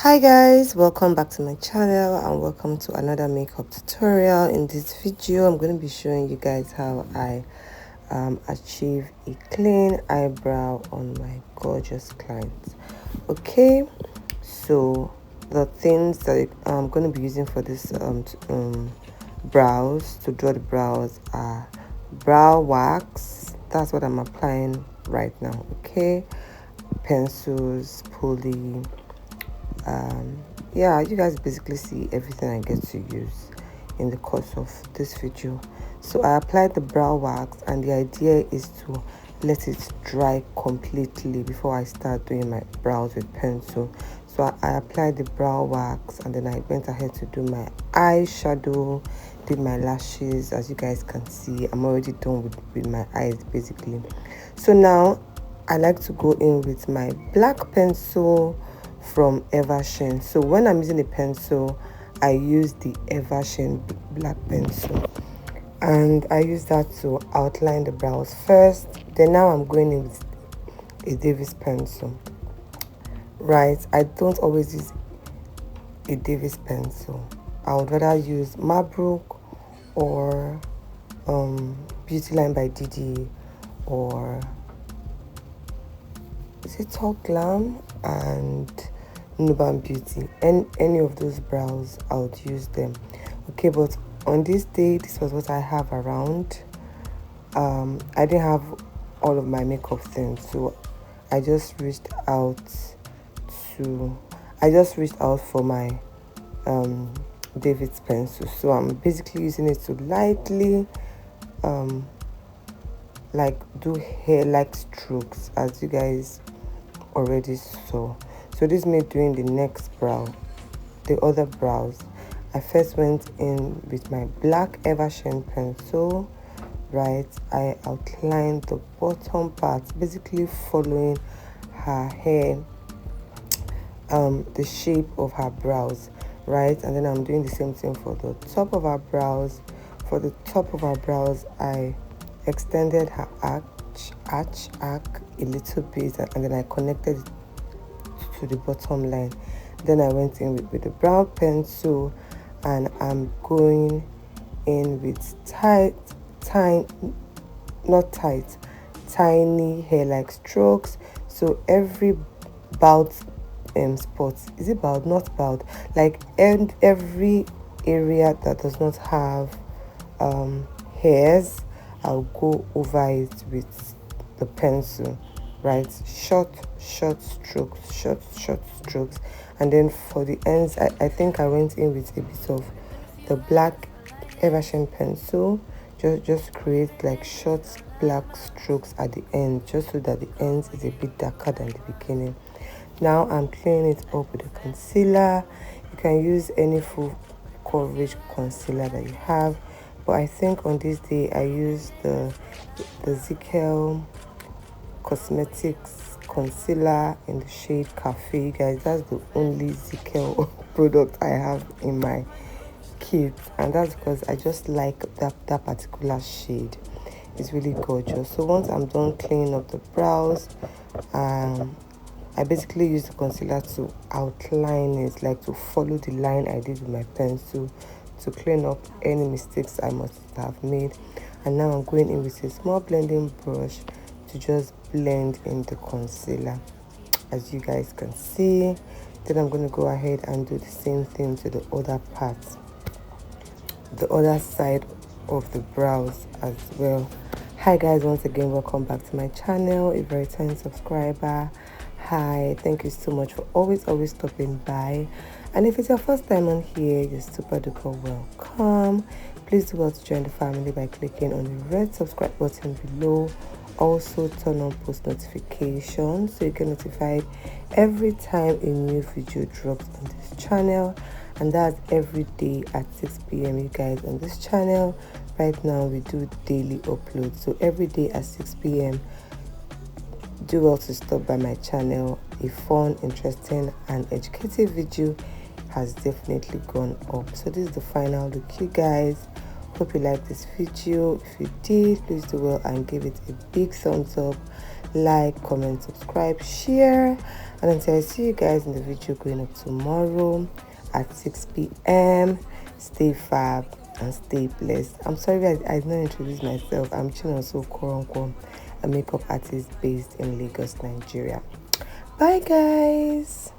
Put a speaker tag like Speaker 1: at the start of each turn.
Speaker 1: Hi guys, welcome back to my channel and welcome to another makeup tutorial. In this video I'm going to be showing you guys how I achieve a clean eyebrow on my gorgeous clients. Okay, so the things that I'm going to be using for this brows, to draw the brows, are brow wax. That's what I'm applying right now. Okay, pencils, pulley, yeah, you guys basically see everything I get to use in the course of this video. So I applied the brow wax and the idea is to let it dry completely before I start doing my brows with pencil. So I applied the brow wax and then I went ahead to do my eyeshadow, did my lashes. As you guys can see, I'm already done with my eyes basically. So now I like to go in with my black pencil from Evershine. So when I'm using a pencil, I use the Evershine black pencil and I use that to outline the brows first. Then now I'm going in with a Davis pencil. Right, I don't always use a Davis pencil. I would rather use Marbrook or Beauty Line by Didi, or is it Talk Glam and Nuban Beauty. And any of those brows, I would use them. Okay, but on this day, this was what I have around. I didn't have all of my makeup things, so I just reached out for my David's pencil. So I'm basically using it to lightly like do hair like strokes, as you guys already saw. So this is me doing the next brow, the other brows. I first went in with my black Evershine pencil. Right, I outlined the bottom part, basically following her hair, the shape of her brows. Right, and then I'm doing the same thing for the top of her brows. For the top of her brows, I extended her arc a little bit, and then I connected it to the bottom line. Then I went in with the brown pencil and I'm going in with tiny hair like strokes. So every bald spot, is it bald, not bald, like, and every area that does not have hairs, I'll go over it with the pencil. Right, short strokes. And then for the ends, I think I went in with a bit of the black Evershine pencil, just create like short black strokes at the end, just so that the ends is a bit darker than the beginning. Now I'm cleaning it up with a concealer. You can use any full coverage concealer that you have, but I think on this day I used the Zikel Cosmetics concealer in the shade Cafe. Guys, that's the only Zikel product I have in my kit, and that's because I just like that particular shade. It's really gorgeous. So once I'm done cleaning up the brows, I basically use the concealer to outline it, like to follow the line I did with my pencil, to clean up any mistakes I must have made. And now I'm going in with a small blending brush to just blend in the concealer, as you guys can see. Then I'm going to go ahead and do the same thing to the other parts, the other side of the brows as well. Hi guys, once again welcome back to my channel, a very returning subscriber. Hi, thank you so much for always stopping by. And if it's your first time on here, you're super duper welcome. Please do well to join the family by clicking on the red subscribe button below. Also turn on post notifications so you get notified every time a new video drops on this channel, and that's every day at 6 p.m. you guys. On this channel right now we do daily uploads, so every day at 6 p.m. do well to stop by my channel. A fun, interesting and educative video has definitely gone up. So this is the final look, you guys. Hope you like this video. If you did, please do well and give it a big thumbs up. like, comment, subscribe, share, and until I see you guys in the video going up tomorrow at 6 p.m. Stay fab and stay blessed. I'm sorry guys, I did not introduce myself. I'm Chinonso Koronkwo, a makeup artist based in Lagos, Nigeria. Bye guys.